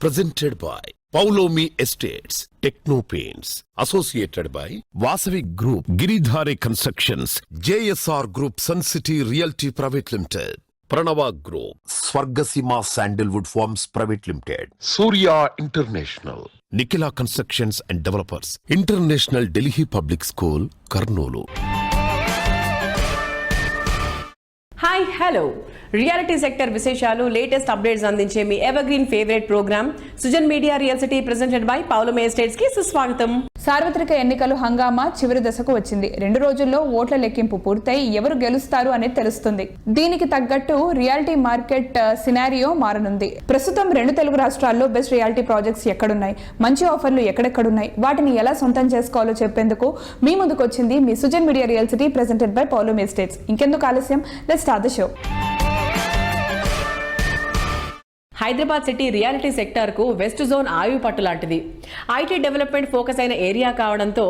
presented by Paulomi Estates, Techno Paints, associated by Vasavi Group, Giridhare Constructions, JSR Group, Sun City Realty Private Limited, Pranava Group, Swargasima Sandalwood Farms Private Limited, Surya International, Nikila Constructions and Developers, International Delhi Public School, Karnoolu. Hi hello reality sector విశేషాలు latest updates అందించే మీ evergreen favourite programme Sujan media real city presented by Paulomi estates కి సుస్వాగతం. సార్వత్రిక ఎన్నికలు హంగామా చివరి దశకు వచ్చింది. 2 రోజుల్లో ఓట్ల లెక్కింపు పూర్తయి ఎవరు గెలుస్తారు అనేది తెలుస్తుంది. దీనికి తగ్గట్టు రియాలిటీ మార్కెట్ సినారియో మారనుంది. ప్రస్తుతం 2 తెలుగు రాష్ట్రాల్లో బెస్ట్ రియాలిటీ ప్రాజెక్ట్స్ ఎక్కడున్నాయి, మంచి ఆఫర్లు ఎక్కడెక్కడున్నాయి, వాటిని ఎలా సొంతం చేసుకోవాలో చెప్పేందుకు మీ ముందుకు వచ్చింది మీ Sujan media real city presented by Paulomi estates. ఇంకెందుకు ఆలస్యం, let's start the show. Hyderabad city reality sector కు వెస్ట్ జోన్ ఆయువు పట్టు లాంటిది. ఐటీ డెవలప్మెంట్ ఫోకస్ అయిన ఏరియా కావడంతో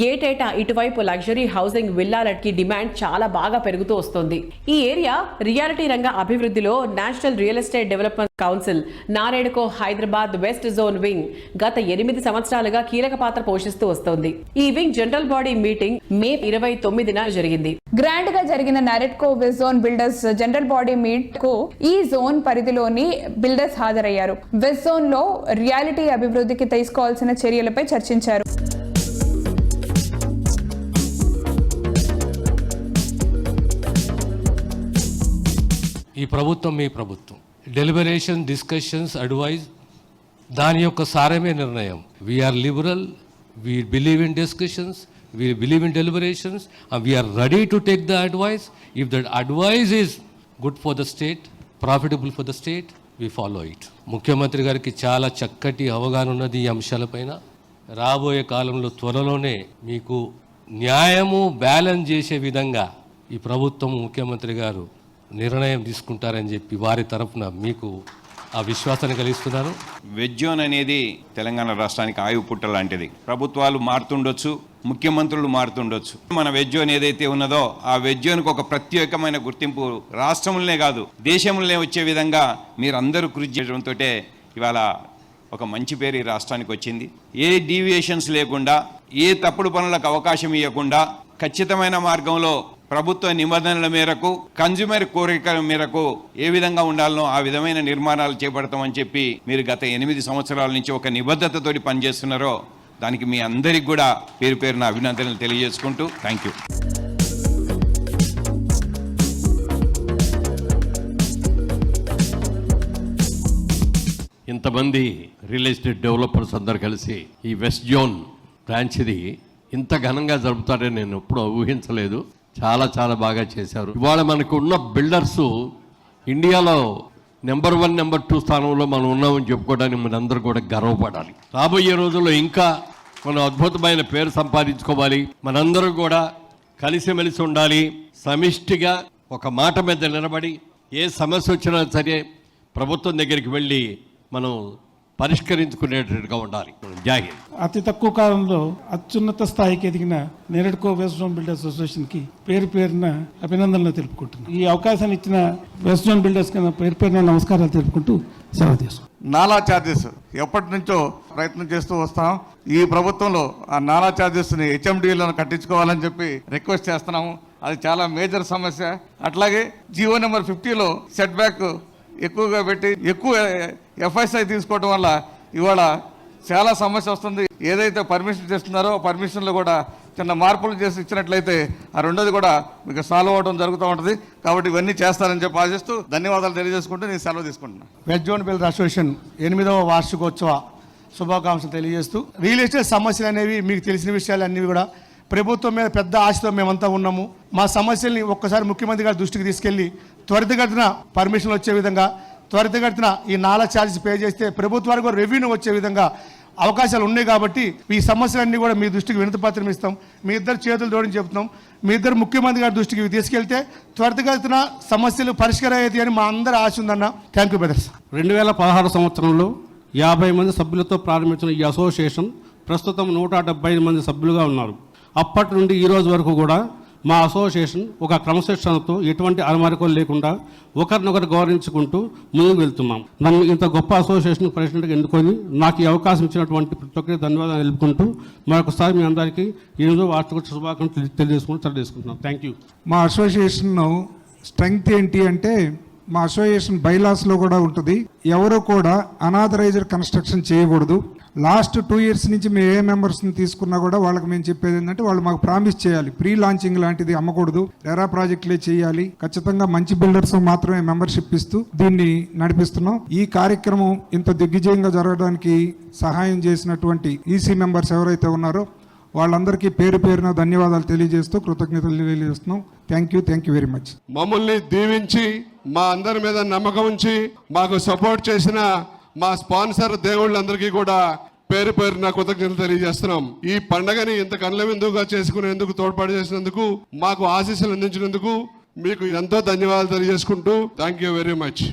ఏటేటా ఇటువైపు లగ్జరీ హౌసింగ్ విల్లాలకి డిమాండ్ చాలా బాగా పెరుగుతూ వస్తుంది. ఈ ఏరియా రియాలిటీ రంగ అభివృద్ధిలో national real estate development council NAREDCO Hyderabad west zone wing గత 8 సంవత్సరాలుగా కీలక పాత్ర పోషిస్తూ వస్తోంది. ఈ wing general body meeting May 29న జరిగింది. గ్రాండ్ గా జరిగిన NAREDCO west zone builders general body meet కు ఈ జోన్ పరిధిలోని బిల్డర్స్ హాజరయ్యారు. వెస్ట్ జోన్ లో రియాలిటీ అభివృద్ధికి తీసుకోవాల్సిన చర్యలపై చర్చించారు. ఈ ప్రభుత్వం మీ ప్రభుత్వం. డెలిబరేషన్, డిస్కషన్స్, అడ్వైజ్ దాని యొక్క సారమే నిర్ణయం. We are liberal, we believe in discussions, we believe in deliberations, and we are ready to take the advice. If that advice is good for the state, profitable for the state, we follow it. ముఖ్యమంత్రి గారికి చాలా చక్కటి అవగాహన ఉన్నది ఈ అంశాలపైన. రాబోయే కాలంలో త్వరలోనే మీకు న్యాయము బ్యాలెన్స్ చేసే విధంగా ఈ ప్రభుత్వం, ముఖ్యమంత్రి గారు నిర్ణయం తీసుకుంటారని చెప్పి వారి తరఫున మీకు ఆ విశ్వాసాన్ని కలిగిస్తున్నాను. వెజ్ జోన్ అనేది తెలంగాణ రాష్ట్రానికి ఆయువు పుట్ట లాంటిది. ప్రభుత్వాలు మారుతుండొచ్చు, ముఖ్యమంత్రులు మారుతుండొచ్చు. మన వెజ్ జోన్ ఏదైతే ఉన్నదో ఆ వెజ్ జోన్కు ఒక ప్రత్యేకమైన గుర్తింపు రాష్ట్రంలోనే కాదు దేశంలోనే వచ్చే విధంగా మీరందరూ కృషి చేయడంతో ఇవాళ ఒక మంచి పేరు ఈ రాష్ట్రానికి వచ్చింది. ఏ డీవియేషన్స్ లేకుండా, ఏ తప్పుడు పనులకు అవకాశం ఇవ్వకుండా ఖచ్చితమైన మార్గంలో ప్రభుత్వ నిబంధనల మేరకు, కన్జ్యూమర్ కోరికల మేరకు ఏ విధంగా ఉండాలనో ఆ విధమైన నిర్మాణాలు చేపడతామని చెప్పి మీరు గత 8 సంవత్సరాల నుంచి ఒక నిబద్ధతతోటి పనిచేస్తున్నారో దానికి మీ అందరికి కూడా పేరు పేరున అభినందనలు తెలియజేసుకుంటూ థ్యాంక్ యూ. ఇంతమంది రియల్ ఎస్టేట్ డెవలపర్స్ అందరు కలిసి ఈ వెస్ట్ జోన్ బ్రాంచ్ది ఇంత ఘనంగా జరుపుతారని నేను ఎప్పుడూ ఊహించలేదు. చాలా చాలా బాగా చేశారు. ఇవాళ మనకు ఉన్న బిల్డర్స్ ఇండియాలో నెంబర్ 1, నెంబర్ 2 స్థానంలో మనం ఉన్నామని చెప్పుకోవడానికి మనందరూ కూడా గర్వపడాలి. రాబోయే రోజుల్లో ఇంకా మనం అద్భుతమైన పేరు సంపాదించుకోవాలి. మనందరూ కూడా కలిసిమెలిసి ఉండాలి. సమిష్టిగా ఒక మాట మీద నిలబడి ఏ సమస్య వచ్చినా సరే ప్రభుత్వం దగ్గరికి వెళ్ళి మనం పరిష్కరించుకునేటట్టుగా ఉండాలి. జై హింద్. అతి తక్కువ కాలంలో అత్యున్నత స్థాయికి ఎదిగిన నెరెడ్కో వెస్ట్ జోన్ బిల్డర్స్ అసోసియేషన్ కి పేరు పేరున అభినందనలు తెలుపుకుంటున్నాను. ఈ అవకాశాన్ని ఇచ్చిన వెస్ట్ జోన్ బిల్డర్స్ కన్నా పేరు పేరున నమస్కారాలు తెలుపుకుంటూ సెలవు తీసుకుంటాం. నాలా ఛార్జెస్ ఎప్పటి నుంచో ప్రయత్నం చేస్తూ వస్తాం. ఈ ప్రభుత్వంలో ఆ నాలా ఛార్జెస్ని హెచ్ఎండిఏలను కట్టించుకోవాలని చెప్పి రిక్వెస్ట్ చేస్తున్నాము. అది చాలా మేజర్ సమస్య. అట్లాగే జియో నెంబర్ 50లో సెట్ బ్యాక్ ఎక్కువగా పెట్టి ఎక్కువ ఎఫ్ఐఎస్ఐ తీసుకోవడం వల్ల ఇవాళ చాలా సమస్య వస్తుంది. ఏదైతే పర్మిషన్ చేస్తున్నారో పర్మిషన్లో కూడా చిన్న మార్పులు చేసి ఇచ్చినట్లయితే ఆ రెండోది కూడా మీకు సాల్వ్ అవడం జరుగుతూ ఉంటుంది. కాబట్టి ఇవన్నీ చేస్తారని చెప్పి ఆశిస్తూ ధన్యవాదాలు తెలియజేసుకుంటూ నేను సెలవు తీసుకుంటున్నాను. వెస్ట్ జోన్ బిల్డర్ అసోసియేషన్ 8వ వార్షికోత్సవ శుభాకాంక్షలు తెలియజేస్తూ, రియల్ ఎస్టేట్ సమస్యలు అనేవి మీకు తెలిసిన విషయాలు అన్నీ కూడా ప్రభుత్వం మీద పెద్ద ఆశతో మేమంతా ఉన్నాము. మా సమస్యల్ని ఒక్కసారి ముఖ్యమంత్రి గారి దృష్టికి తీసుకెళ్లి త్వరితగతిన పర్మిషన్లు వచ్చే విధంగా, త్వరితగతిన ఈ నాలా ఛార్జెస్ పే చేస్తే ప్రభుత్వానికి కూడా రెవెన్యూ వచ్చే విధంగా అవకాశాలు ఉన్నాయి. కాబట్టి ఈ సమస్యలన్నీ కూడా మీ దృష్టికి వినతిపత్రం ఇస్తాం. మీ ఇద్దరు చేతులు జోడించి చెప్తున్నాం. మీ ఇద్దరు ముఖ్యమంత్రి గారి దృష్టికి తీసుకెళ్తే త్వరితగతిన సమస్యలు పరిష్కారం అవుతాయి అని మా అందరి ఆశ ఉందన్న. Thank you brothers. 2016 సంవత్సరంలో 50 మంది సభ్యులతో ప్రారంభించిన ఈ అసోసియేషన్ ప్రస్తుతం 170 మంది సభ్యులుగా ఉన్నారు. అప్పటి నుండి ఈ రోజు వరకు కూడా మా అసోసియేషన్ ఒక క్రమశిక్షణతో ఎటువంటి అలమారికలు లేకుండా ఒకరినొకరు గౌరవించుకుంటూ ముందుకు వెళ్తున్నాం. నన్ను ఇంత గొప్ప అసోసియేషన్ ప్రెసిడెంట్గా ఎన్నుకొని నాకు ఈ అవకాశం ఇచ్చినటువంటి ప్రతి ఒక్కరికి ధన్యవాదాలు తెలుపుకుంటూ మరొకసారి మీ అందరికీ 8వ వార్షిక శుభాకాంక్షలు తెలియజేసుకుంటున్నాం. Thank you. మా అసోసియేషన్ స్ట్రెంగ్త్ ఏంటి అంటే మా అసోసియేషన్ బైలాస్లో కూడా ఉంటుంది, ఎవరు కూడా అనాథరైజ్డ్ కన్స్ట్రక్షన్ చేయకూడదు. లాస్ట్ 2 years నుంచి మేము ఏ మెంబర్స్ని తీసుకున్నా కూడా వాళ్ళకి మేము చెప్పేది ఏంటంటే వాళ్ళు మాకు ప్రామిస్ చేయాలి, ప్రీ లాంచింగ్ లాంటిది అమ్మకూడదు, రెరా ప్రాజెక్టులే చేయాలి, ఖచ్చితంగా మంచి బిల్డర్స్ మాత్రమే మెంబర్షిప్ ఇస్తూ దీన్ని నడిపిస్తున్నాం. ఈ కార్యక్రమం ఇంత దిగ్విజయంగా జరగడానికి సహాయం చేసినటువంటి ఈసీ మెంబర్స్ ఎవరైతే ఉన్నారో వాళ్ళందరికీ పేరు పేరున ధన్యవాదాలు తెలియజేస్తూ కృతజ్ఞతలు తెలియజేస్తున్నాం. Thank you very much. మమ్మల్ని దీవించి మా అందరి మీద నమ్మకం ఉంచి మాకు సపోర్ట్ చేసిన మా స్పాన్సర్ దేవుళ్ళందరికీ కూడా పేరు పేరున కృతజ్ఞతలు తెలియజేస్తున్నాం. ఈ పండగని ఇంత కళ్ళ విందుగా చేసుకునేందుకు తోడ్పాటు చేసినందుకు, మాకు ఆశీస్సులు అందించినందుకు మీకు ఎంతో ధన్యవాదాలు తెలియజేసుకుంటూ థ్యాంక్ యూ వెరీ మచ్.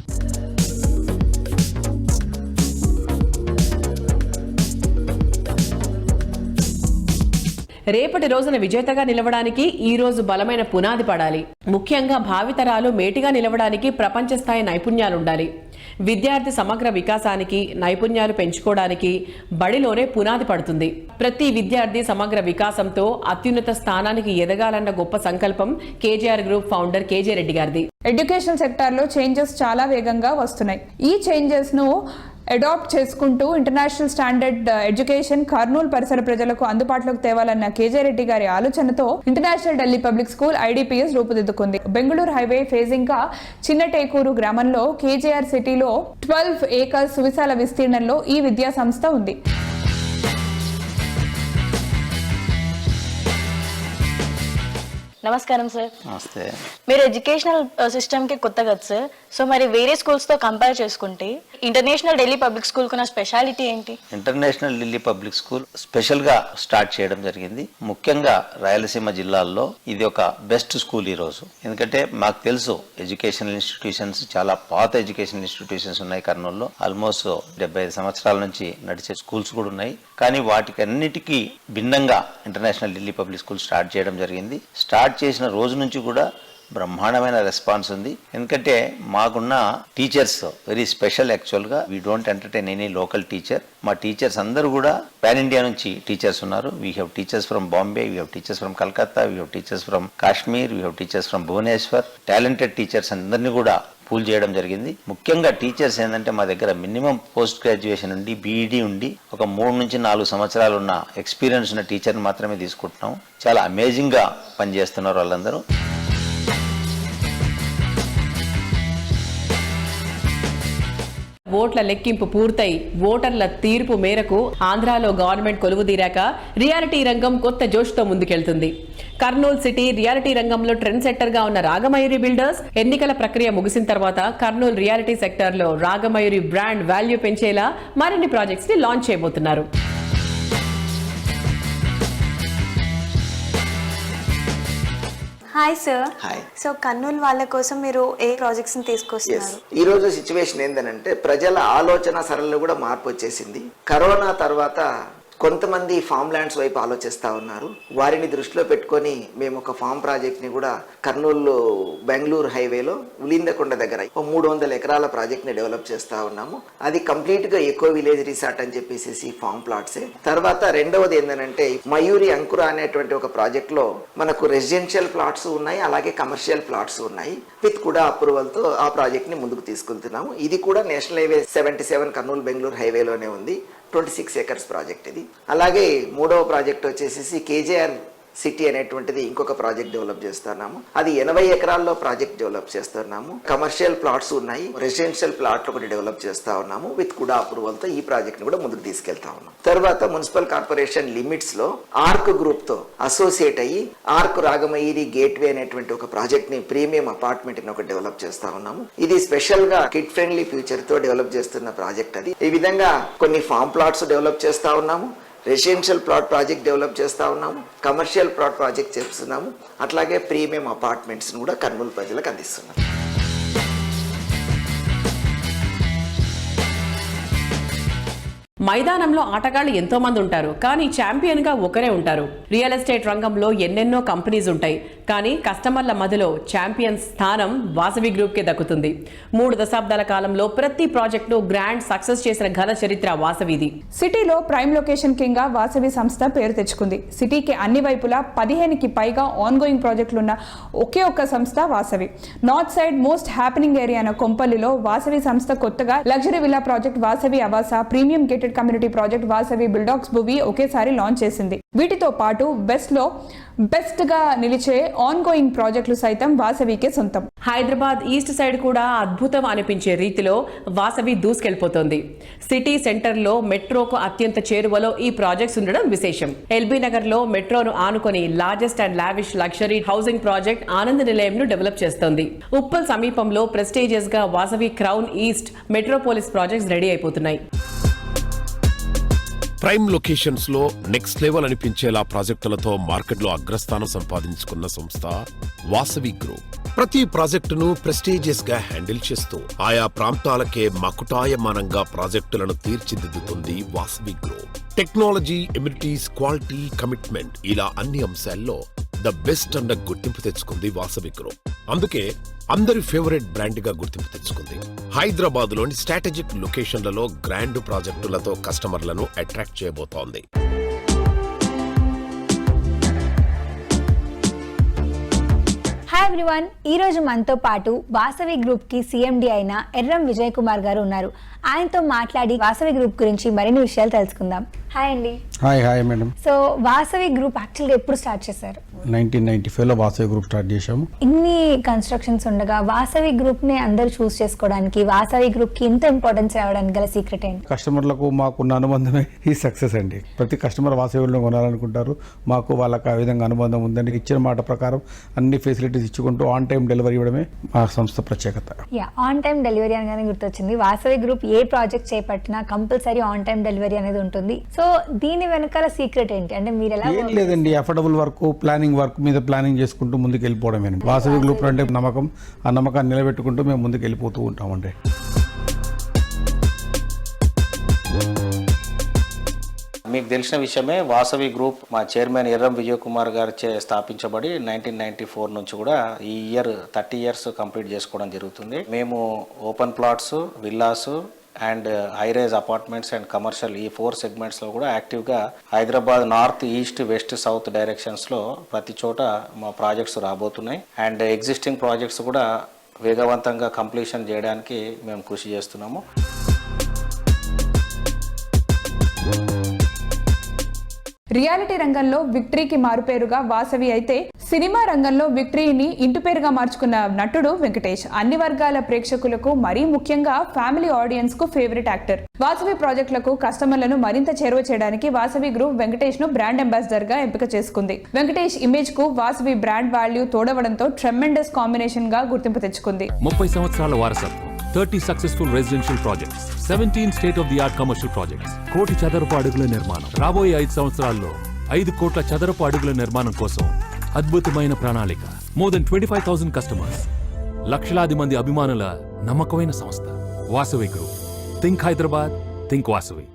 రేపటి రోజున విజేతగా నిలవడానికి ఈ రోజు బలమైన పునాది పడాలి. ముఖ్యంగా భావితరాలు మేటిగా నిలవడానికి ప్రపంచ స్థాయి నైపుణ్యాలుండాలి. విద్యార్థి సమగ్ర వికాసానికి, నైపుణ్యాలు పెంచుకోవడానికి బడిలోనే పునాది పడుతుంది. ప్రతి విద్యార్థి సమగ్ర వికాసంతో అత్యున్నత స్థానానికి ఎదగాలన్న గొప్ప సంకల్పం KGR group founder KJ Reddy గారిది. ఎడ్యుకేషన్ సెక్టార్లో చేంజెస్ చాలా వేగంగా వస్తున్నాయి. ఈ చేంజెస్ను అడాప్ట్ చేసుకుంటూ ఇంటర్నేషనల్ స్టాండర్డ్ ఎడ్యుకేషన్ కర్నూలు పరిసర ప్రజలకు అందుబాటులోకి తేవాలన్న కేజే రెడ్డి గారి ఆలోచనతో international Delhi public school IDPS రూపుదిద్దుకుంది. బెంగళూరు హైవే ఫేజింగ్ గా చిన్నటేకూరు గ్రామంలో కేజీఆర్ సిటీలో 12 acres సువిశాల విస్తీర్ణంలో ఈ విద్యా సంస్థ ఉంది. నమస్కారం సార్. నమస్తే. మీరు ఎడ్యుకేషనల్ సిస్టమ్ కి కొత్త కదా సార్, సో మరి వేరే స్కూల్స్ తో కంపేర్ చేసుకుంటే ఇంటర్నేషనల్ ఢిల్లీ పబ్లిక్ స్కూల్ కున్న స్పెషాలిటీ ఏంటి? International Delhi public school special గా స్టార్ట్ చేయడం జరిగింది. ముఖ్యంగా రాయలసీమ జిల్లాల్లో ఇది ఒక బెస్ట్ స్కూల్ ఈ రోజు. ఎందుకంటే మాకు తెలుసు ఎడ్యుకేషనల్ ఇన్స్టిట్యూషన్స్ చాలా పాత ఎడ్యుకేషనల్ ఇన్స్టిట్యూషన్స్ ఉన్నాయి కర్నూలులో. ఆల్మోస్ట్ 75 సంవత్సరాల నుంచి నడిచే స్కూల్స్ కూడా ఉన్నాయి. కానీ వాటికి అన్నిటికీ భిన్నంగా international Delhi public school start చేయడం జరిగింది. స్టార్ట్ చేసిన రోజు నుంచి కూడా బ్రహ్మాండమైన రెస్పాన్స్ ఉంది. ఎందుకంటే మాకున్న టీచర్స్ వెరీ స్పెషల్. యాక్చువల్గా we don't entertain any local teacher. మా టీచర్స్ అందరూ కూడా పాన్ ఇండియా నుంచి టీచర్స్ ఉన్నారు. We have teachers from Bombay, we have teachers from Calcutta, we have teachers from Kashmir, we have teachers from Bhubaneswar. Talented teachers అందరినీ కూడా pool చేయడం జరిగింది. ముఖ్యంగా టీచర్స్ ఏంటంటే మా దగ్గర మినిమం పోస్ట్ గ్రాడ్యుయేషన్ ఉండి బీఈడీ ఉండి ఒక 3 నుంచి 4 సంవత్సరాలు ఉన్న ఎక్స్పీరియన్స్ ఉన్న టీచర్ని మాత్రమే తీసుకుంటున్నాం. చాలా అమేజింగ్గా పనిచేస్తున్నారు వాళ్ళందరూ. ఓట్ల లెక్కింపు పూర్తయి ఓటర్ల తీర్పు మేరకు ఆంధ్రాలో గవర్నమెంట్ కొలువుదీరాక రియాలిటీ రంగం కొత్త జోష్తో ముందుకెళ్తుంది. కర్నూలు సిటీ రియాలిటీ రంగంలో ట్రెండ్ సెట్టర్ గా ఉన్న రాగమయూరి బిల్డర్స్ ఎన్నికల ప్రక్రియ ముగిసిన తర్వాత కర్నూలు రియాలిటీ సెక్టర్ లో రాగమయూరి బ్రాండ్ వాల్యూ పెంచేలా మరిన్ని ప్రాజెక్ట్స్ ని లాంచ్ చేయబోతున్నారు. Hi sir. Hi. So Kurnool వాళ్ళ కోసం మీరు ఏ ప్రాజెక్ట్స్ ని తీసుకొస్తున్నారు? ఈ రోజు సిచ్యువేషన్ ఏంటంటే ప్రజల ఆలోచన సరళిలో కూడా మార్పు వచ్చేసింది. కరోనా తర్వాత కొంతమంది ఫామ్ ల్యాండ్స్ వైపు ఆలోచిస్తూ ఉన్నారు. వారిని దృష్టిలో పెట్టుకొని మేము ఒక ఫామ్ ప్రాజెక్ట్ని కూడా కర్నూలు బెంగళూరు హైవేలో ఉలిందకొండ దగ్గర 300 ఎకరాల ప్రాజెక్ట్ని డెవలప్ చేస్తూ ఉన్నాము. అది కంప్లీట్గా ఎకో విలేజ్ రిసార్ట్ అని చెప్పేసి ఫామ్ ప్లాట్సే. తర్వాత రెండవది ఏంటంటే మయూరి అంకుర అనేటువంటి ఒక ప్రాజెక్ట్లో మనకు రెసిడెన్షియల్ ప్లాట్స్ ఉన్నాయి, అలాగే కమర్షియల్ ప్లాట్స్ ఉన్నాయి. విత్ కూడా అప్రూవల్తో ఆ ప్రాజెక్ట్ని ముందుకు తీసుకెళ్తున్నాము. ఇది కూడా నేషనల్ హైవే 77 కర్నూలు బెంగళూరు హైవేలోనే ఉంది. 26 acres ప్రాజెక్ట్ ఇది. అలాగే మూడవ ప్రాజెక్ట్ వచ్చేసి కేజీఆర్ సిటీ అనేటువంటిది ఇంకొక ప్రాజెక్ట్ డెవలప్ చేస్తున్నాము. అది 80 ఎకరాల్లో ప్రాజెక్ట్ డెవలప్ చేస్తున్నాము. కమర్షియల్ ప్లాట్స్ ఉన్నాయి, రెసిడెన్షియల్ ప్లాట్లు ఒకటి డెవలప్ చేస్తా ఉన్నాము. విత్ కూడా అప్రూవల్తో ఈ ప్రాజెక్ట్ ని కూడా ముందుకు తీసుకెళ్తా ఉన్నాం. తర్వాత మున్సిపల్ కార్పొరేషన్ లిమిట్స్ లో ఆర్క్ గ్రూప్ తో అసోసియేట్ అయ్యి ఆర్క్ రాగమయూరి గేట్వే అనేటువంటి ఒక ప్రాజెక్ట్ ని ప్రీమియం అపార్ట్మెంట్ ని ఒకటి డెవలప్ చేస్తా ఉన్నాము. ఇది స్పెషల్ గా కిడ్ ఫ్రెండ్లీ ఫ్యూచర్ తో డెవలప్ చేస్తున్న ప్రాజెక్ట్ అది. ఈ విధంగా కొన్ని ఫామ్ ప్లాట్స్ డెవలప్ చేస్తా ఉన్నాము, రెసిడెన్షియల్ ప్లాట్ ప్రాజెక్ట్ డెవలప్ చేస్తూ ఉన్నాము, కమర్షియల్ ప్లాట్ ప్రాజెక్ట్ చేస్తున్నాము, అట్లాగే ప్రీమియం అపార్ట్మెంట్స్ కూడా కర్నూలు ప్రజలకు అందిస్తున్నాము. మైదానంలో ఆటగాళ్లు ఎంతో మంది ఉంటారు, కానీ ఛాంపియన్ గా ఒకరే ఉంటారు. రియల్ ఎస్టేట్ రంగంలో ఎన్నెన్నో కంపెనీస్ ఉంటాయి, కానీ కస్టమర్ల మధ్యలో ఛాంపియన్ స్థానం వాసవి గ్రూప్ కే దక్కుతుంది. 3 దశాబ్దాల కాలంలో ప్రతి ప్రాజెక్ట్ ను గ్రాండ్ సక్సెస్ చేసిన ఘన చరిత్ర వాసవిది. సిటీలో ప్రైమ్ లొకేషన్ కింగ్ గా వాసవి సంస్థ పేరు తెచ్చుకుంది. సిటీకి అన్ని వైపులా 15కి పైగా ఆన్ గోయింగ్ ప్రాజెక్టులున్న ఒకే ఒక్క సంస్థ Vasavi. North side most happening area అయిన కొంపల్లిలో వాసవి సంస్థ కొత్తగా luxury villa project Vasavi Avasa, premium gated community project Vasavi Buildax Bhuvi ఒకేసారి లాంచ్ చేసింది. వీటితో పాటు వెస్ట్ లో బెస్ట్ గా నిలిచే ఆన్ గోయింగ్ ప్రాజెక్టులు సైతం వాసవికే సొంతం. హైదరాబాద్ ఈస్ట్ సైడ్ కూడా అద్భుతం అనిపించే రీతిలో వాసవి దూసుకెళ్లిపోతోంది. సిటీ సెంటర్ లో మెట్రోకు అత్యంత చేరువలో ఈ ప్రాజెక్ట్స్ ఉండడం విశేషం. ఎల్బీ నగర్ లో మెట్రోను ఆనుకొని largest and lavish luxury housing project Anand నిలయం ను డెవలప్ చేస్తోంది. ఉప్పల్ సమీపంలో ప్రెస్టీజియస్ గా Vasavi crown east Metropolis projects ready అయిపోతున్నాయి. ప్రైమ్ లొకేషన్స్ లో నెక్స్ట్ లెవెల్ అనిపించేలా ప్రాజెక్టులతో మార్కెట్లో అగ్రస్థానం సంపాదించుకున్న సంస్థ వాసవి గ్రూప్. ప్రతి ప్రాజెక్టును ప్రెస్టీజియస్ గా హ్యాండిల్ చేస్తూ ఆయా ప్రాంతాలకే మకుటాయమానంగా ప్రాజెక్టులను తీర్చిదిద్దుతుంది Vasavi group. Technology, amenities, quality, commitment ఇలా అన్ని అంశాల్లో ద బెస్ట్ అన్న గుర్తింపు తెచ్చుకుంది వాసవి గ్రూప్. అందుకే అందరి ఫేవరెట్ బ్రాండ్ గా గుర్తింపు తెచ్చుకుంది. హైదరాబాద్ లోని స్ట్రాటజిక్ లొకేషన్లలో గ్రాండ్ ప్రాజెక్టులతో కస్టమర్లను అట్రాక్ట్ చేయబోతోంది. హాయ్ ఎవ్రీవన్, ఈ రోజు మనతో పాటు వాసవి గ్రూప్ కి సిఎండి అయిన ఎర్రం విజయ్ కుమార్ గారు ఉన్నారు. ఆయనతో మాట్లాడి వాసవి గ్రూప్ గురించి మరిన్ని విషయాలు తెలుసుకుందాం. హాయ్ అండి. Hi madam. So Vasavi group యాక్చువల్గా ఎప్పుడు స్టార్ట్ చేశారు? 1995లో వాసవి గ్రూప్ స్టార్ట్ చేశాము. ఇన్ని కన్స్ట్రక్షన్స్ ఉండగా వాసవి గ్రూప్ ని అందరూ చూస్ చేసుకోవడానికి, వాసవి గ్రూప్ కి ఇంత ఇంపార్టెన్స్ రావడానికి గల సీక్రెట్ ఏంటి? కస్టమర్లకు మాకున్న అనుబంధమే ఈ సక్సెస్ అండి. ప్రతి కస్టమర్ వాసవిలో కొనాలనుకుంటారు. మాకు వాళ్ళకి ఆ విధంగా అనుబంధం ఉందండి. ఇచ్చిన మాట ప్రకారం అన్ని ఫెసిలిటీస్ ఇచ్చుకుంటూ ఆన్ టైం డెలివరీ ఇవ్వడమే మా సంస్థ ప్రత్యేకత. ఆన్ టైం డెలివరీ అనగానే గుర్తొచ్చింది, వాసవి గ్రూప్ ఏ ప్రాజెక్ట్ చేపట్టినా కంపల్సరీ ఆన్ టైం డెలివరీ అనేది ఉంటుంది. సో దీని వెనకాల సీక్రెట్ ఏంటి? అంటే మీరు ఎలా? ఏం లేదండి, అఫోర్డబుల్ వర్క్, ప్లానింగ్ వర్క్ మీద ప్లానింగ్ చేసుకుంటూ ముందుకు వెళ్ళిపోవడమే. వాసవి గ్రూప్ అంటే నమ్మకం, ఆ నమ్మకాన్ని నిలబెట్టుకుంటూ మేము ముందుకు వెళ్ళిపోతూ ఉంటామండి. మీకు తెలిసిన విషయమే, వాసవి గ్రూప్ మా చైర్మన్ ఎర్రం విజయ్ కుమార్ గారిచే స్థాపించబడి 1994 నుంచి కూడా ఈ ఇయర్ 30 years కంప్లీట్ చేసుకోవడం జరుగుతుంది. మేము open plots, villas and high rise apartments and commercial ఈ 4 సెగ్మెంట్స్లో కూడా యాక్టివ్గా Hyderabad north, east, west, south డైరెక్షన్స్లో ప్రతి చోట మా ప్రాజెక్ట్స్ రాబోతున్నాయి. అండ్ ఎగ్జిస్టింగ్ ప్రాజెక్ట్స్ కూడా వేగవంతంగా కంప్లీషన్ చేయడానికి మేము కృషి చేస్తున్నాము. రియాలిటీ రంగంలో విక్టరీకి మారుపేరుగా వాసవి అయితే, సినిమా రంగంలో విక్టరీని ఇంటి పేరుగా మార్చుకున్న నటుడు వెంకటేష్. అన్ని వర్గాల ప్రేక్షకులకు, మరీ ముఖ్యంగా ఫ్యామిలీ ఆడియన్స్ కు ఫేవరెట్ యాక్టర్. వాసవి ప్రాజెక్టులకు కస్టమర్లను మరింత చేరువ చేయడానికి వాసవి గ్రూప్ వెంకటేష్ ను బ్రాండ్ అంబాసిడర్ గా ఎంపిక చేసుకుంది. వెంకటేష్ ఇమేజ్ కు వాసవి బ్రాండ్ వాల్యూ తోడవడంతో ట్రెమెండస్ కాంబినేషన్ గా గుర్తింపు తెచ్చుకుంది. 30 సంవత్సరాల వారసత్వం, 30 successful residential projects, 17 state of the art commercial projects, 1 కోటి చదరపు అడుగుల నిర్మాణం. రాబోయే 5 సంవత్సరాల్లో 5 కోట్ల చదరపు అడుగుల నిర్మాణం కోసం అద్భుతమైన ప్రణాళిక. మోర్ దెన్ 25,000 కస్టమర్స్, లక్షలాది మంది అభిమానుల నమ్మకమైన సంస్థ Vasavi group. Think Hyderabad, think Vasavi.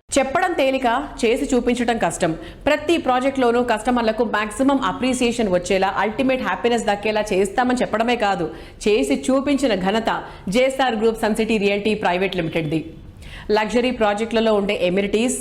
చెప్పడం తేలిక, చేసి చూపించడం కష్టం. ప్రతి ప్రాజెక్ట్లోనూ కస్టమర్లకు మాక్సిమం అప్రిసియేషన్ వచ్చేలా, అల్టిమేట్ హ్యాపీనెస్ దక్కేలా చేస్తామని చెప్పడమే కాదు, చేసి చూపించిన ఘనత JSR group sun city realty private లిమిటెడ్ది. లగ్జరీ ప్రాజెక్టులలో ఉండే ఎమ్యూనిటీస్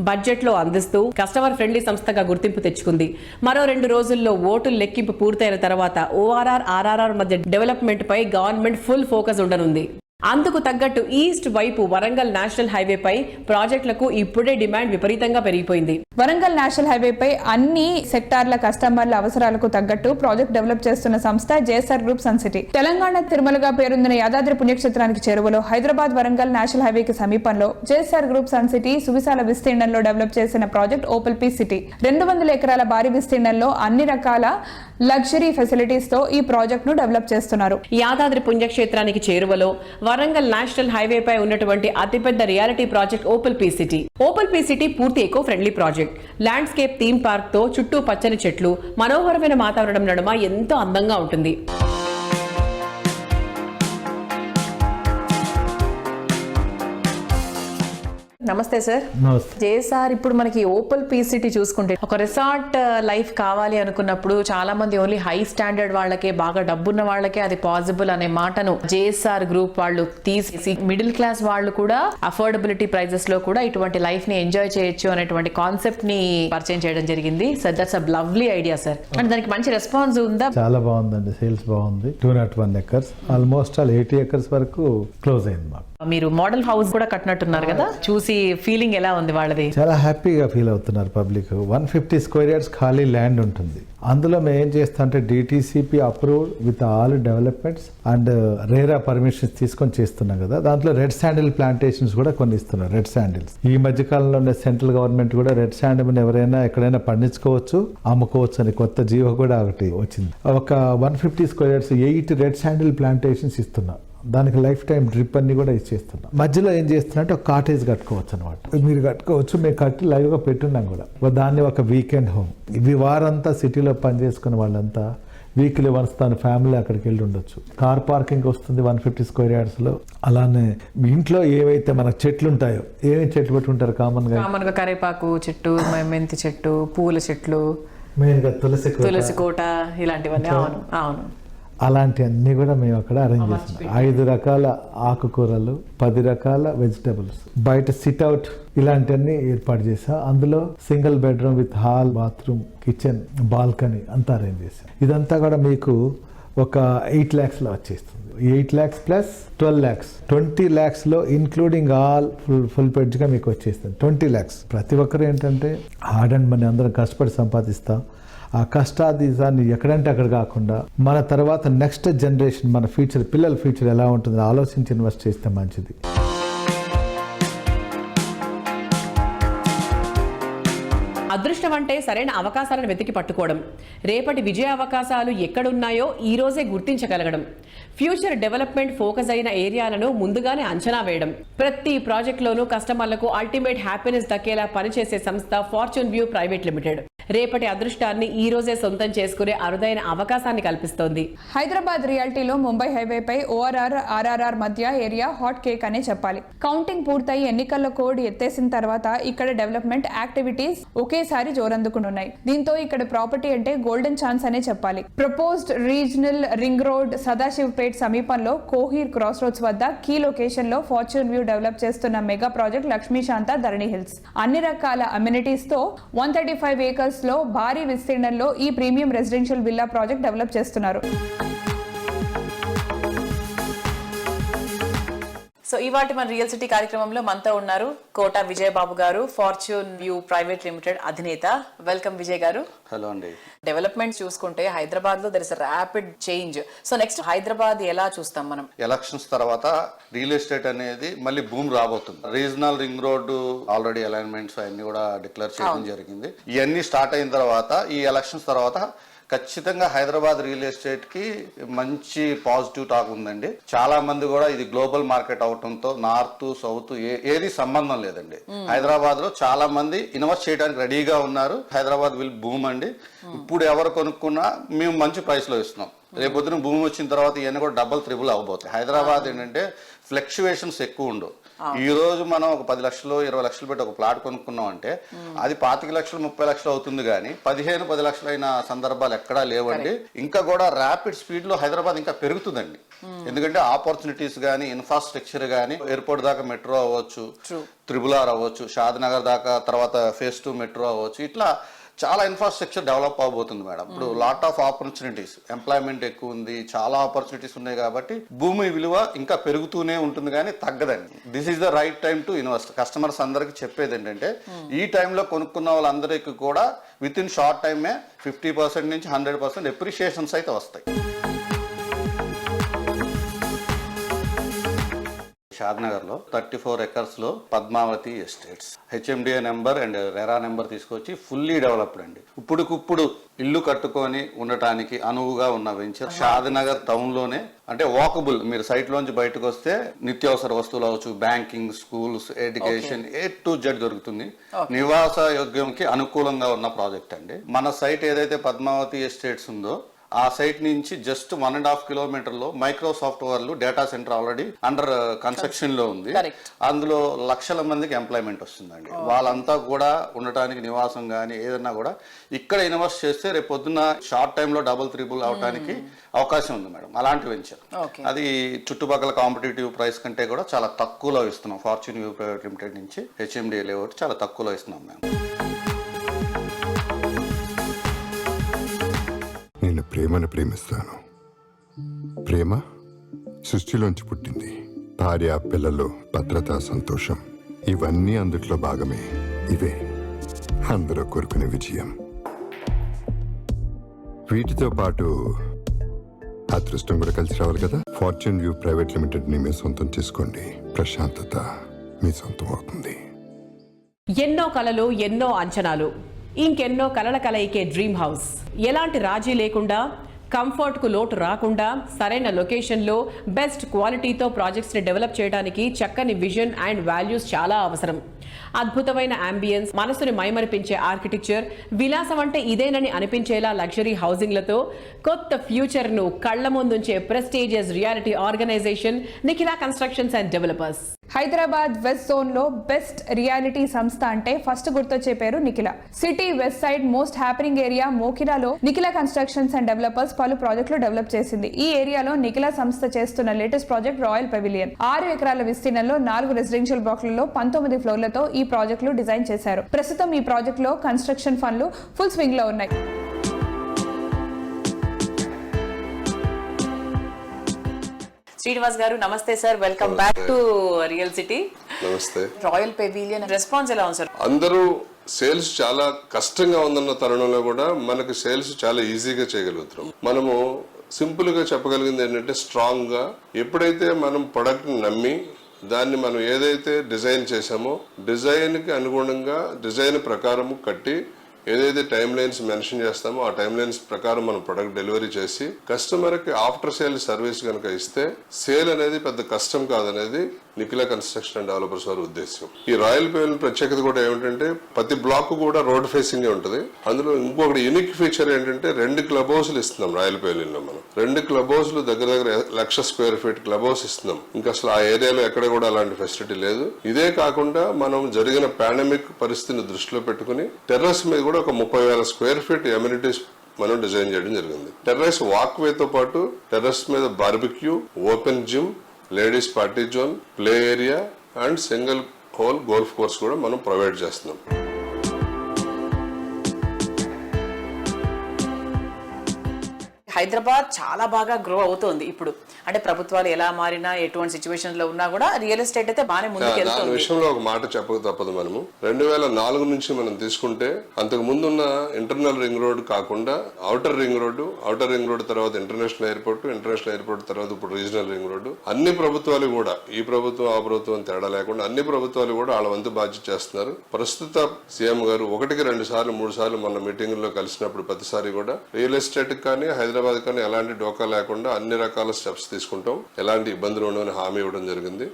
బడ్జెట్లో అందిస్తూ కస్టమర్ ఫ్రెండ్లీ సంస్థగా గుర్తింపు తెచ్చుకుంది. మరో 2 రోజుల్లో ఓటుల లెక్కింపు పూర్తయిన తర్వాత ఓఆర్ఆర్, ఆర్ఆర్ఆర్ మధ్య డెవలప్మెంట్ పై గవర్నమెంట్ ఫుల్ ఫోకస్ ఉండనుంది. అందుకు తగ్గట్టు ఈస్ట్ వైపు వరంగల్ నేషనల్ హైవేపై ప్రాజెక్టులకు ఇప్పుడే డిమాండ్ విపరీతంగా పెరిగిపోయింది. వరంగల్ నేషనల్ హైవేపై అన్ని సెక్టార్ల కస్టమర్ల అవసరాలకు తగ్గట్టు ప్రాజెక్ట్ డెవలప్ చేస్తున్న సంస్థ JSR group sun city. Telangana తిరుమలగా పేరొందిన యాదాద్రి పుణ్యక్షేత్రానికి చేరువలో హైదరాబాద్ వరంగల్ నేషనల్ హైవేకి సమీపంలో జేఎస్ఆర్ గ్రూప్ సన్ సిటీ సువిశాల విస్తీర్ణంలో డెవలప్ చేసిన ప్రాజెక్ట్ ఓపల్ పీ సిటీ. 200 ఎకరాల భారీ విస్తీర్ణంలో అన్ని రకాల లగ్జరీ ఫెసిలిటీస్ తో ఈ ప్రాజెక్ట్ ను డెవలప్ చేస్తున్నారు. యాదాద్రి పుణ్యక్షేత్రానికి చేరువలో వరంగల్ నేషనల్ హైవేపై ఉన్నటువంటి అతిపెద్ద reality project opal P city. Opal P city పూర్తి eco friendly project. Landscape theme park తో చుట్టూ పచ్చని చెట్లు, మనోహరమైన వాతావరణం నడుమ ఎంతో అందంగా ఉంటుంది. నమస్తే సార్. జేఎస్ఆర్ ఇప్పుడు మనకి ఓపల్ పీసీటీ చూసుకుంటే ఒక రిసార్ట్ లైఫ్ కావాలి అనుకున్నప్పుడు చాలా మంది ఓన్లీ హై స్టాండర్డ్ వాళ్ళకే, బాగా డబ్బున్న వాళ్ళకే అది పాసిబుల్ అనే మాటను జేఎస్ఆర్ గ్రూప్ వాళ్ళు తీసేసి మిడిల్ క్లాస్ వాళ్ళు కూడా అఫోర్డబిలిటీ ప్రైజెస్ లో కూడా ఇటువంటి లైఫ్ ని ఎంజాయ్ చేయొచ్చు అనేటువంటి కాన్సెప్ట్ ని పరిచయం చేయడం జరిగింది. Sir that's a lovely idea sir. అంటే దానికి మంచి రెస్పాన్స్ ఉందా? చాలా బాగుందండి, సేల్స్ బాగుంది. 201 acres ఆల్మోస్ట్ ఆల్ 80 acres వరకు క్లోజ్ అయింది మాకు. మీరు మోడల్ హౌస్ కూడా కట్టినట్టున్నారు కదా, చూసి ఫీలింగ్ ఎలా ఉంది వాళ్ళది? చాలా హ్యాపీగా ఫీల్ అవుతున్నారు పబ్లిక్. 150 square yards ఖాళీ ల్యాండ్ ఉంటుంది. అందులో మేము ఏం చేస్తాం అంటే DTCP approved with all developments and RERA permissions తీసుకొని చేస్తున్నాం కదా. దాంట్లో రెడ్ శాండిల్ ప్లాంటేషన్స్ కూడా కొన్ని ఇస్తున్నారు. రెడ్ శాండిల్స్ ఈ మధ్య కాలంలో సెంట్రల్ గవర్నమెంట్ కూడా రెడ్ శాండిల్ ఎవరైనా ఎక్కడైనా పండించుకోవచ్చు, అమ్ముకోవచ్చు అని కొత్త జీవో కూడా ఒకటి వచ్చింది. ఒక 150 square yards 8 red sandal plantations ఇస్తున్నాం. దానికి లైఫ్ టైం డ్రిప్ అన్ని కూడా ఇచ్చేస్తున్నాం. మధ్యలో ఏం చేస్తున్నా ఒక కాటేజ్ కట్టుకోవచ్చు అనమాట. మీరు కట్టుకోవచ్చు, మేము కట్టి లైవ్గా పెట్టున్నాం కూడా. దాన్ని ఒక వీకెండ్ హోమ్. ఇవి వారంతా సిటీలో పనిచేసుకునే వాళ్ళంతా వీక్లీ వన్స్ తన ఫ్యామిలీ అక్కడికి వెళ్ళి ఉండొచ్చు. కార్ పార్కింగ్ వస్తుంది 150 square yards లో. అలానే మీ ఇంట్లో ఏవైతే మనకు చెట్లు ఉంటాయో, ఏమేమి చెట్లు పెట్టుకుంటారు కామన్ గా? కరేపాకు చెట్టు, మెంతి చెట్టు, పూల చెట్లు, మెయిన్గా తులసి కోట, ఇలాంటివన్నీ. అవును అవును, అలాంటి అన్నీ కూడా మేము అక్కడ అరేంజ్ చేస్తున్నాం. 5 రకాల ఆకుకూరలు, 10 రకాల వెజిటబుల్స్, బయట సిట్అవుట్ ఇలాంటివన్నీ ఏర్పాటు చేసాం. అందులో single bedroom with hall, bathroom, kitchen, balcony అంతా అరేంజ్ చేసాం. ఇదంతా కూడా మీకు ఒక 8 lakhs లో వచ్చేస్తుంది. 8 lakhs ప్లస్ 12 lakhs, 20 lakhs లో ఇన్క్లూడింగ్ ఆల్ ఫుల్ పెడ్జ్గా మీకు వచ్చేస్తుంది 20 lakhs. ప్రతి ఒక్కరు ఏంటంటే హార్డ్ అండ్ మనీ అందరం కష్టపడి సంపాదిస్తాం. ఆ కష్టాధిజాన్ని ఎక్కడంటే అక్కడ కాకుండా మన తర్వాత నెక్స్ట్ జనరేషన్, మన ఫ్యూచర్, పిల్లల ఫ్యూచర్ ఎలా ఉంటుందో ఆలోచించి ఇన్వెస్ట్ చేస్తే మంచిది. అదృష్టం అంటే సరైన అవకాశాలను వెతికి పట్టుకోవడం, రేపటి విజయ అవకాశాలు ఎక్కడున్నాయో ఈ రోజే గుర్తించగలగడం, ఫ్యూచర్ డెవలప్మెంట్ ఫోకస్ అయిన ఏరియాలను ముందుగానే అంచనా వేయడం. ప్రతి ప్రాజెక్టులోనూ కస్టమర్లకు అల్టిమేట్ హ్యాపీనెస్ దక్కేలా పనిచేసే సంస్థ ఫార్చ్యూన్ వ్యూ ప్రైవేట్ లిమిటెడ్ రేపటి అదృష్టాన్ని ఈ రోజే సొంతం చేసుకునే అరుదైన అవకాశాన్ని కల్పిస్తోంది. హైదరాబాద్ రియాలిటీలో ముంబై హైవేపై ఓఆర్ఆర్ ఆర్ఆర్ఆర్ మధ్య ఏరియా హాట్ కేక్ అనే చెప్పాలి. కౌంటింగ్ పూర్తయి ఎన్నికల కోడ్ ఎత్తేసిన తర్వాత ఇక్కడ డెవలప్మెంట్ యాక్టివిటీస్ ఒకేసారి జోరందుకుంటున్నాయి. దీంతో ఇక్కడ ప్రాపర్టీ అంటే గోల్డెన్ ఛాన్స్ అనే చెప్పాలి. Proposed regional ring road Sadasivpet సమీపంలో కోహీర్ క్రాస్ రోడ్స్ వద్ద కీ లొకేషన్ లో ఫార్చ్యూన్ వ్యూ డెవలప్ చేస్తున్న మెగా ప్రాజెక్ట్ లక్ష్మీశాంత ధరణి హిల్స్. అన్ని రకాల అమ్యూనిటీస్ తో 135 acres లో భారీ విస్తీర్ణంలో ఈ premium residential villa project develop చేస్తున్నారు. సో ఇవాటి మన రియల్ సిటీ కార్యక్రమంలో మనతో ఉన్నారు కోట విజయబాబు గారు, ఫార్చ్యూన్ వ్యూ ప్రైవేట్ లిమిటెడ్ అధినేత. వెల్కమ్ విజయ్ గారు. హలో అండి. డెవలప్మెంట్ చూసుకుంటే హైదరాబాద్ లో there is rapid change. So next Hyderabad ఎలా చూస్తాం మనం? ఎలక్షన్స్ తర్వాత రియల్ ఎస్టేట్ అనేది మళ్ళీ బూమ్ రాబోతుంది. Regional ring road already alignments అన్ని కూడా డిక్లేర్ చేయడం జరిగింది. ఇవన్నీ స్టార్ట్ అయిన తర్వాత ఈ ఎలక్షన్స్ తర్వాత ఖచ్చితంగా హైదరాబాద్ రియల్ ఎస్టేట్ కి మంచి పాజిటివ్ టాక్ ఉందండి. చాలా మంది కూడా ఇది గ్లోబల్ మార్కెట్ అవటంతో నార్త్ సౌత్ ఏది సంబంధం లేదండి. హైదరాబాద్ లో చాలా మంది ఇన్వెస్ట్ చేయడానికి రెడీగా ఉన్నారు. హైదరాబాద్ విల్ బూమ్ అండి. ఇప్పుడు ఎవరు కొనుక్కున్నా మేము మంచి ప్రైస్ లో ఇస్తున్నాం. రేపొద్దున భూమి వచ్చిన తర్వాత ఇవన్నీ కూడా డబల్ త్రిబుల్ అవబోతాయి. హైదరాబాద్ ఏంటంటే ఫ్లక్చువేషన్స్ ఎక్కువ ఉండవు. ఈ రోజు మనం ఒక 10 లక్షలు 20 లక్షలు పెట్టి ఒక ప్లాట్ కొనుక్కున్నాం అంటే అది 25 లక్షలు 30 లక్షలు అవుతుంది, కానీ 15-10 లక్షలు అయిన సందర్భాలు ఎక్కడా లేవండి. ఇంకా కూడా ర్యాపిడ్ స్పీడ్ లో హైదరాబాద్ ఇంకా పెరుగుతుందండి. ఎందుకంటే ఆపర్చునిటీస్ కానీ, ఇన్ఫ్రాస్ట్రక్చర్ కానీ, ఎయిర్పోర్ట్ దాకా మెట్రో అవ్వచ్చు, త్రిబుల్ ఆర్ అవ్వచ్చు, షాద్ నగర్ దాకా తర్వాత phase 2 మెట్రో అవ్వచ్చు. ఇట్లా చాలా ఇన్ఫ్రాస్ట్రక్చర్ డెవలప్ అవబోతుంది మేడం. ఇప్పుడు లాట్ ఆఫ్ ఆపర్చునిటీస్, ఎంప్లాయ్మెంట్ ఎక్కువ ఉంది, చాలా ఆపర్చునిటీస్ ఉన్నాయి కాబట్టి భూమి విలువ ఇంకా పెరుగుతూనే ఉంటుంది కానీ తగ్గదండి. This is the right time to invest. Customers అందరికి చెప్పేది ఏంటంటే ఈ టైంలో కొనుక్కున్న వాళ్ళందరికీ కూడా విత్ ఇన్ షార్ట్ టైమే 50% నుంచి 100% ఎప్రిషియేషన్స్ అయితే వస్తాయి. షాద్నగర్ లో 34 acres లో Padmavathi estates HMDA number and RERA number తీసుకొచ్చి ఫుల్లీ డెవలప్డ్ అండి. ఇప్పుడుకిప్పుడు ఇల్లు కట్టుకొని ఉండటానికి అనువుగా ఉన్న వెంచర్ షాద్నగర్ టౌన్ లోనే. అంటే వాకబుల్, మీరు సైట్ లోంచి బయటకు వస్తే నిత్యావసర వస్తువులు అవచ్చు, banking, schools, education A to Z దొరుకుతుంది. నివాస యోగ్యంకి అనుకూలంగా ఉన్న ప్రాజెక్ట్ అండి. మన సైట్ ఏదైతే పద్మావతి ఎస్టేట్స్ ఉందో ఆ సైట్ నుంచి జస్ట్ 1.5 కిలోమీటర్లో మైక్రోసాఫ్ట్ వాళ్ళు data centre already under construction లో ఉంది. అందులో లక్షల మందికి ఎంప్లాయ్మెంట్ వస్తుందండి. వాళ్ళంతా కూడా ఉండటానికి నివాసం కానీ ఏదన్నా కూడా ఇక్కడ ఇన్వెస్ట్ చేస్తే రేపు పొద్దున్న షార్ట్ టైంలో డబుల్ త్రిబుల్ అవడానికి అవకాశం ఉంది మేడం. అలాంటి వెంచర్ అది చుట్టుపక్కల కాంపిటేటివ్ ప్రైస్ కంటే కూడా చాలా తక్కువలో ఇస్తున్నాం. ఫార్చ్యూన్ వ్యూ ప్రైవేట్ లిమిటెడ్ నుంచి హెచ్ఎండి లేఅవుట్ చాలా తక్కువలో ఇస్తున్నాం మేము. నేను ప్రేమను ప్రేమిస్తాను. ప్రేమ సృష్టిలోంచి పుట్టింది. భార్య, పిల్లలు, భద్రత, సంతోషం ఇవన్నీ అందుట్లో భాగమే. ఇవే అందరూ కోరుకునే విజయం. వీటితో పాటు అదృష్టం కూడా కలిసి రావాలి కదా. ఫార్చ్యూన్ వ్యూ ప్రైవేట్ లిమిటెడ్ ని మీ సొంతం చేసుకోండి. ప్రశాంతత మీ సొంతం అవుతుంది. ఎన్నో కలలు, ఎన్నో అంచనాలు, ఇంకెన్నో కలల కలయికే డ్రీమ్ హౌస్. ఎలాంటి రాజీ లేకుండా, కంఫర్ట్కు లోటు రాకుండా, సరైన లొకేషన్లో బెస్ట్ క్వాలిటీతో ప్రాజెక్ట్స్ని డెవలప్ చేయడానికి చక్కని విజన్ అండ్ వాల్యూస్ చాలా అవసరం. అద్భుతమైన అంబియన్స్, మనసుని మైమరిపించే ఆర్కిటెక్చర్, విలాసం అంటే ఇదేనని అనిపించేలా లగ్జరీ హౌసింగ్లతో కొత్త ఫ్యూచర్ను కళ్ల ముందుంచే prestigious reality organization Nikhila constructions and developers. Hyderabad west zone లో బెస్ట్ రియాలిటీ సంస్థ అంటే ఫస్ట్ గుర్తొచ్చే పేరు Nikhila. City west side most happening area మోకిలాలో నిఖిలా కన్స్ట్రక్షన్స్ అండ్ డెవలపర్స్ పలు ప్రాజెక్టులు డెవలప్ చేసింది. ఈ ఏరియాలో నిఖిలా సంస్థ చేస్తున్న లేటెస్ట్ ప్రాజెక్ట్ రాయల్ పెవిలియన్. 6 ఎకరాల విస్తీర్ణంలో 4 రెసిడెన్షియల్ బ్లాక్లలో 19 ఫ్లోర్లతో ఈ ప్రాజెక్టులు డిజైన్ చేశారు. ప్రస్తుతం ఈ ప్రాజెక్ట్ లో కన్స్ట్రక్షన్ పనులు ఫుల్ స్వింగ్ లో ఉన్నాయి. శ్రీనివాస్ గారు నమస్తే sir, welcome back to real city. నమస్తే. రాయల్ పెవిలియన్ రెస్పాన్స్ ఎలా ఉంది సార్? అందరూ సేల్స్ చాలా కష్టంగా ఉందన్న తరుణంలో కూడా మనకి సేల్స్ చాలా ఈజీగా చేయగలుగుతున్నాం. మనము సింపుల్ గా చెప్పగలిగింది ఏంటంటే స్ట్రాంగ్ గా ఎప్పుడైతే మనం ప్రొడక్ట్ నమ్మి దాన్ని మనం ఏదైతే డిజైన్ చేసామో డిజైన్ కి అనుగుణంగా డిజైన్ ప్రకారము కట్టి ఏదైతే టైం లైన్స్ మెన్షన్ చేస్తామో ఆ టైం లైన్స్ ప్రకారం మనం ప్రొడక్ట్ డెలివరీ చేసి కస్టమర్ కి ఆఫ్టర్ సేల్ సర్వీస్ కనుక ఇస్తే సేల్ అనేది పెద్ద కష్టం కాదనేది నిఖిలా కన్స్ట్రక్షన్ అండ్ డెవలపర్స్ వారి ఉద్దేశం. ఈ రాయల్ పెవిలియన్ ప్రత్యేకత కూడా ఏమిటంటే ప్రతి బ్లాక్ కూడా రోడ్ ఫేసింగ్ ఉంటుంది. అందులో ఇంకొకటి యూనిక్ ఫీచర్ ఏంటంటే 2 క్లబ్ హౌస్లు ఇస్తున్నాం రాయల్ పెవిలియన్ లో. మనం 2 క్లబ్ హౌస్లు దగ్గర 1,00,000 స్క్వేర్ ఫీట్ క్లబ్ హౌస్ ఇస్తున్నాం. ఇంకా అసలు ఆ ఏరియాలో ఎక్కడ కూడా అలాంటి ఫెసిలిటీ లేదు. ఇదే కాకుండా మనం జరిగిన పాండమిక్ పరిస్థితిని దృష్టిలో పెట్టుకుని టెర్రస్ మీద కూడా ఒక 30,000 స్క్వేర్ ఫీట్ ఎమ్యూనిటీస్ మనం డిజైన్ చేయడం జరిగింది. టెర్రస్ వాక్ వే తో పాటు టెర్రస్ మీద barbecue, open gym, ladies party zone, play area and single whole golf course కూడా మనం ప్రొవైడ్ చేస్తున్నాం. హైదరాబాద్ చాలా బాగా గ్రో అవుతోంది ఇప్పుడు. అంటే ప్రభుత్వాలు ఎలా మారినా ఎటువంటి సిచ్యువేషన్ లో ఉన్నా కూడా రియల్ ఎస్టేట్ అయితే బాగానే ముందుకు వెళ్తుంది. దాని విషయంలో ఒక మాట చెప్పక తప్పదు. మనము 2004 నుంచి మనం తీసుకుంటే అంతకు ముందున్న ఇంటర్నల్ రింగ్ రోడ్ కాకుండా ఔటర్ రింగ్ రోడ్ తర్వాత ఇంటర్నేషనల్ ఎయిర్పోర్ట్ తర్వాత ఇప్పుడు రీజనల్ రింగ్ రోడ్ అన్ని ప్రభుత్వాలు కూడా ఈ ప్రభుత్వం ఆ ప్రభుత్వం తేడా లేకుండా అన్ని ప్రభుత్వాలు కూడా వాళ్ళ వంతు బాధ్యత చేస్తున్నారు. ప్రస్తుత సీఎం గారు 1-2 సార్లు 3 సార్లు మన మీటింగ్ లో కలిసినప్పుడు ప్రతిసారి కూడా రియల్ ఎస్టేట్ కానీ హైదరాబాద్ కానీ ఎలాంటి డోకా లేకుండా అన్ని రకాల స్టెప్స్ తీసుకుంటాం, ఎలాంటి ఇబ్బందులు ఉండవని హామీ ఇవ్వడం జరిగింది.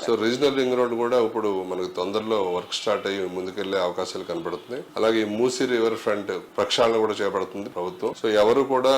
సో రీజనల్ రింగ్ రోడ్ కూడా ఇప్పుడు మనకు తొందరలో వర్క్ స్టార్ట్ అయ్యి ముందుకెళ్లే అవకాశాలు కనపడుతున్నాయి. అలాగే మూసీ రివర్ ఫ్రంట్ ప్రక్షాళన కూడా చేపడుతుంది ప్రభుత్వం. సో ఎవరు కూడా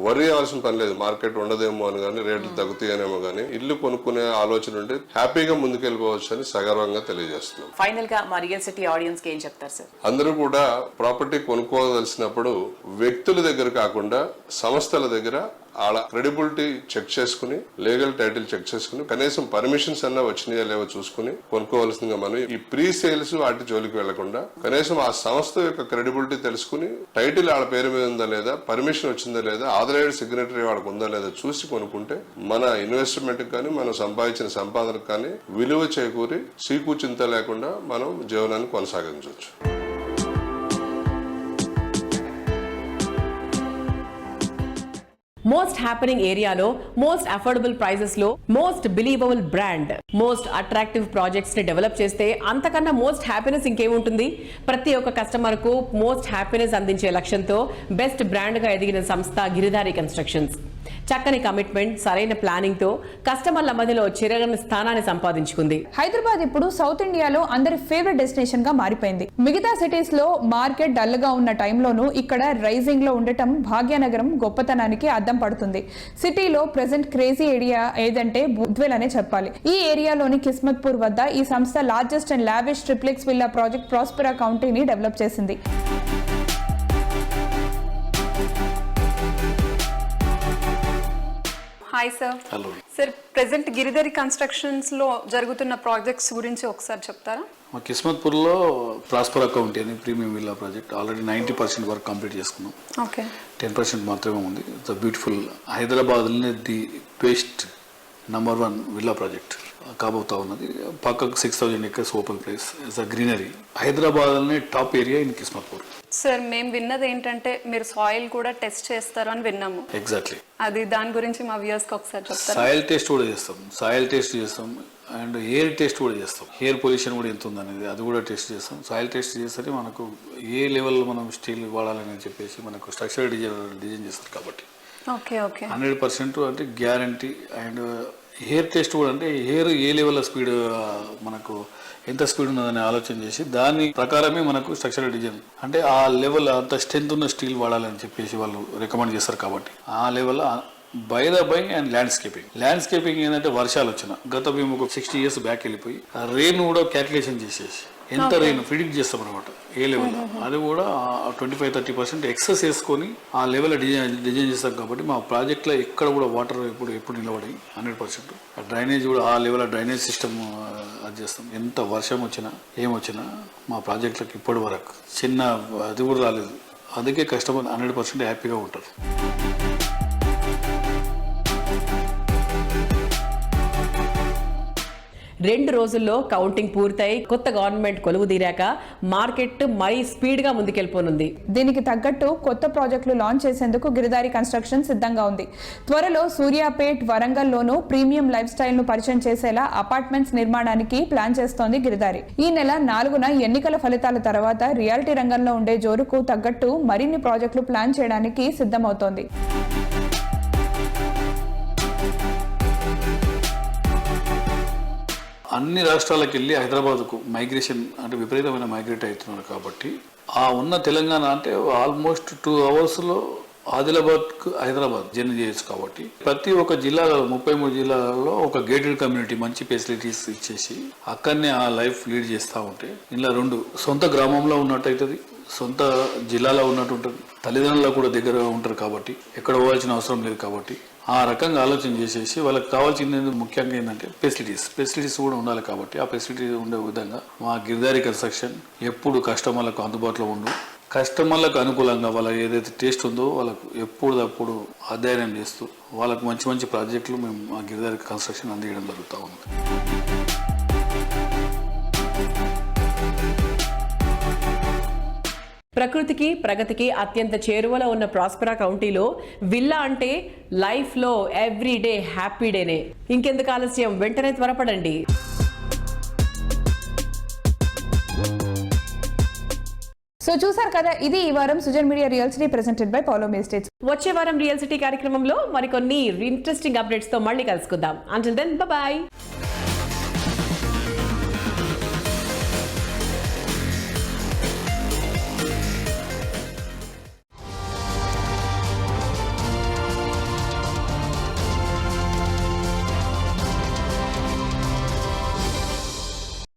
వరి అవ్వాల్సిన పని లేదు. మార్కెట్ ఉండదేమో అని కానీ రేట్లు తగ్గుతాయనేమో కానీ ఇల్లు కొనుక్కునే ఆలోచన ఉంటే హ్యాపీగా ముందుకెళ్ళిపోవచ్చు అని సగర్వంగా తెలియజేస్తున్నాం. ఫైనల్ గా మా రియల్ సిటీ ఆడియన్స్ కి ఏం చెప్తారు సార్? అందరూ కూడా ప్రాపర్టీ కొనుక్కోదలిసినప్పుడు వ్యక్తుల దగ్గర కాకుండా సంస్థల దగ్గర వాళ్ళ క్రెడిబిలిటీ చెక్ చేసుకుని లీగల్ టైటిల్ చెక్ చేసుకుని కనీసం పర్మిషన్స్ అన్నా వచ్చినాయా లేవో చూసుకుని కొనుక్కోవాల్సిందిగా మనం ఈ ప్రీ సేల్స్ వాటి జోలికి వెళ్లకుండా కనీసం ఆ సంస్థ యొక్క క్రెడిబిలిటీ తెలుసుకుని టైటిల్ వాళ్ళ పేరు మీద ఉందా లేదా, పర్మిషన్ వచ్చిందా లేదా, ఆథరైజ్డ్ సిగ్నేటరీ వాళ్ళకు ఉందా లేదా చూసి కొనుక్కుంటే మన ఇన్వెస్ట్మెంట్ కానీ మనం సంపాదించిన సంపాదనకు కానీ విలువ చేకూరి సీకు చింత లేకుండా మనం జీవనాన్ని కొనసాగించవచ్చు. మోస్ట్ హ్యాపెనింగ్ ఏరియాలో మోస్ట్ అఫోర్డబుల్ ప్రైజెస్ లో most believable brand, most attractive projects ని డెవలప్ చేస్తే అంతకన్నా మోస్ట్ హ్యాపీనెస్ ఇంకేముంటుంది? ప్రతి ఒక్క కస్టమర్ కు మోస్ట్ హ్యాపీనెస్ అందించే లక్ష్యంతో బెస్ట్ బ్రాండ్ గా ఎదిగిన సంస్థ గిరిధారి కన్స్ట్రక్షన్స్. చక్కని కమిట్మెంట్, సరైన ప్లానింగ్ తో కస్టమర్ల మధ్యలో చిరగని స్థానాన్ని సంపాదించుకుంది. హైదరాబాద్ ఇప్పుడు సౌత్ ఇండియాలో అందరి ఫేవరెట్ డెస్టినేషన్ గా మారిపోయింది. మిగతా సిటీస్ లో మార్కెట్ డల్ గా ఉన్న టైంలోనూ ఇక్కడ రైజింగ్ లో ఉండటం భాగ్యనగరం గొప్పతనానికి అద్దం పడుతుంది. సిటీలో ప్రెసెంట్ క్రేజీ ఏరియా ఏదంటే బుద్వేల్ అనే చెప్పాలి. ఈ ఏరియాలోని కిస్మత్పూర్ వద్ద ఈ సంస్థ largest and lavish triplex villa project prospera కౌంటీని డెవలప్ చేసింది. Hi sir. Hello sir, present Giridhari constructions లో జరుగుతున్న ప్రాజెక్ట్స్ గురించి ఒకసారి చెప్తారా? మా కిస్మత్పూర్లో ప్రాస్పర్ అకౌంట్ అని ప్రీమియం విల్లా ప్రాజెక్ట్ ఆల్రెడీ 90% వరకు కంప్లీట్ చేసుకున్నాం. ఓకే. 10% మాత్రమే ఉంది. It's beautiful. హైదరాబాద్లోనే the best number 1 villa project కాబోతా ఉన్నది. పక్కకు 6000 acres open place, it's a greenery. హైదరాబాద్లోనే టాప్ ఏరియా ఇన్ కిస్మత్పూర్. సార్, మేము విన్నది ఏంటంటే మీరు సాయిల్ కూడా టెస్ట్ చేస్తారు అని విన్నాము. ఎగ్జాక్ట్లీ. అది దాని గురించి మా వ్యూయర్స్ కి ఒకసారి చెప్తారా? సాయిల్ టెస్ట్ కూడా చేస్తాం, సాయిల్ టెస్ట్ చేస్తాం అండ్ ఎయిర్ టెస్ట్ కూడా చేస్తాం. ఎయిర్ పొల్యూషన్ కూడా ఎంత ఉందనేది అది కూడా టెస్ట్ చేస్తాం. సాయిల్ టెస్ట్ చేస్తే మనకు ఏ లెవెల్లో మనం స్టీల్ వాడాలని చెప్పేసి మనకు స్ట్రక్చర్ డిజైన్ చేస్తారు కాబట్టి ఓకే ఓకే 100% అంటే గ్యారంటీ. అండ్ హెయిర్ టెస్ట్ కూడా అంటే హెయిర్ ఏ లెవెల్లో స్పీడ్ మనకు ఎంత స్పీడ్ ఉన్నదని ఆలోచన చేసి దాని ప్రకారమే మనకు స్ట్రక్చరల్ డిజైన్ అంటే ఆ లెవెల్ అంత స్ట్రెంత్ ఉన్న స్టీల్ వాడాలని చెప్పేసి వాళ్ళు రికమెండ్ చేస్తారు కాబట్టి ఆ లెవెల్ బై అండ్ ల్యాండ్స్కేపింగ్ ఏంటంటే వర్షాలు వచ్చిన గత మేము ఒక 60 years బ్యాక్ వెళ్ళిపోయి రెయిన్ కూడా క్యాల్కులేషన్ చేసేసి ఎంత రెయిన్ ప్రిడిక్ట్ చేస్తాం అనమాట ఏ లెవెల్ అది కూడా 25-30% ఎక్సెస్ వేసుకొని ఆ లెవెల్ డిజైన్ చేస్తాం కాబట్టి మా ప్రాజెక్ట్లో ఎక్కడ కూడా వాటర్ ఎప్పుడు నిలబడి 100% డ్రైనేజ్ కూడా ఆ లెవెల్ డ్రైనేజ్ సిస్టమ్ అది చేస్తాం. ఎంత వర్షం వచ్చినా ఏమొచ్చినా మా ప్రాజెక్టులకు ఇప్పటి వరకు చిన్న అది కూడా రాలేదు. అందుకే కస్టమర్ 100% హ్యాపీగా ఉంటారు. 2 రోజుల్లో కౌంటింగ్ పూర్తయి కొత్త గవర్నమెంట్ కొలువు తీరాక మార్కెట్ మరీ స్పీడ్ గా ముందుకెళ్లిపోనుంది. దీనికి తగ్గట్టు కొత్త ప్రాజెక్టులు లాంచ్ చేసేందుకు గిరిధారి కన్స్ట్రక్షన్ సిద్ధంగా ఉంది. త్వరలో సూర్యాపేట్, వరంగల్లోనూ ప్రీమియం లైఫ్ స్టైల్ ను పరిచయం చేసేలా అపార్ట్మెంట్స్ నిర్మాణానికి ప్లాన్ చేస్తోంది గిరిధారి. ఈ నెల 4న ఎన్నికల ఫలితాల తర్వాత రియాలిటీ రంగంలో ఉండే జోరుకు తగ్గట్టు మరిన్ని ప్రాజెక్టులు ప్లాన్ చేయడానికి సిద్ధమవుతోంది. అన్ని రాష్ట్రాలకు వెళ్ళి హైదరాబాద్కు మైగ్రేషన్ అంటే విపరీతమైన మైగ్రేట్ అవుతున్నారు కాబట్టి ఆ ఉన్న తెలంగాణ అంటే ఆల్మోస్ట్ 2 hours ఆదిలాబాద్కు హైదరాబాద్ జర్నీ చేయొచ్చు. కాబట్టి ప్రతి ఒక్క జిల్లాలో 33 జిల్లాలలో ఒక గేటెడ్ కమ్యూనిటీ మంచి ఫెసిలిటీస్ ఇచ్చేసి అక్కడనే ఆ లైఫ్ లీడ్ చేస్తూ ఉంటే ఇలా 2 సొంత గ్రామంలో ఉన్నట్టు అవుతుంది, సొంత జిల్లాలో ఉన్నట్టు ఉంటుంది, తల్లిదండ్రులకు కూడా దగ్గరగా ఉంటారు కాబట్టి ఎక్కడ పోవాల్సిన అవసరం లేదు. కాబట్టి ఆ రకంగా ఆలోచన చేసేసి వాళ్ళకి కావాల్సింది ముఖ్యంగా ఏంటంటే ఫెసిలిటీస్ కూడా ఉండాలి. కాబట్టి ఆ ఫెసిలిటీ ఉండే విధంగా మా గిరిధారి కన్స్ట్రక్షన్ ఎప్పుడు కస్టమర్లకు అందుబాటులో ఉండు, కస్టమర్లకు అనుకూలంగా వాళ్ళ ఏదైతే టేస్ట్ ఉందో వాళ్ళకు ఎప్పుడప్పుడు అధ్యయనం చేస్తూ వాళ్ళకు మంచి మంచి ప్రాజెక్టులు మేము మా గిరిధారి కన్స్ట్రక్షన్ అందించడం జరుగుతూ ఉంది. ప్రకృతికి ప్రగతికి అత్యంత చేరువలో ఉన్న ప్రాస్పెరా కౌంటీలో విల్లా అంటే లైఫ్లో ఎవ్రీడే హ్యాపీ డేనే. ఇంకెందుకు ఆలస్యం, వెంటనే త్వరపడండి. సో చూసారు కదా, ఇది ఈ వారం Sujan media real city presented by Paulomi estates. వచ్చే వారం రియల్ సిటీ కార్యక్రమంలో మరికొన్ని ఇంట్రెస్టింగ్ అప్డేట్స్ తో మళ్ళీ కలుసుకుందాం. Until then, by.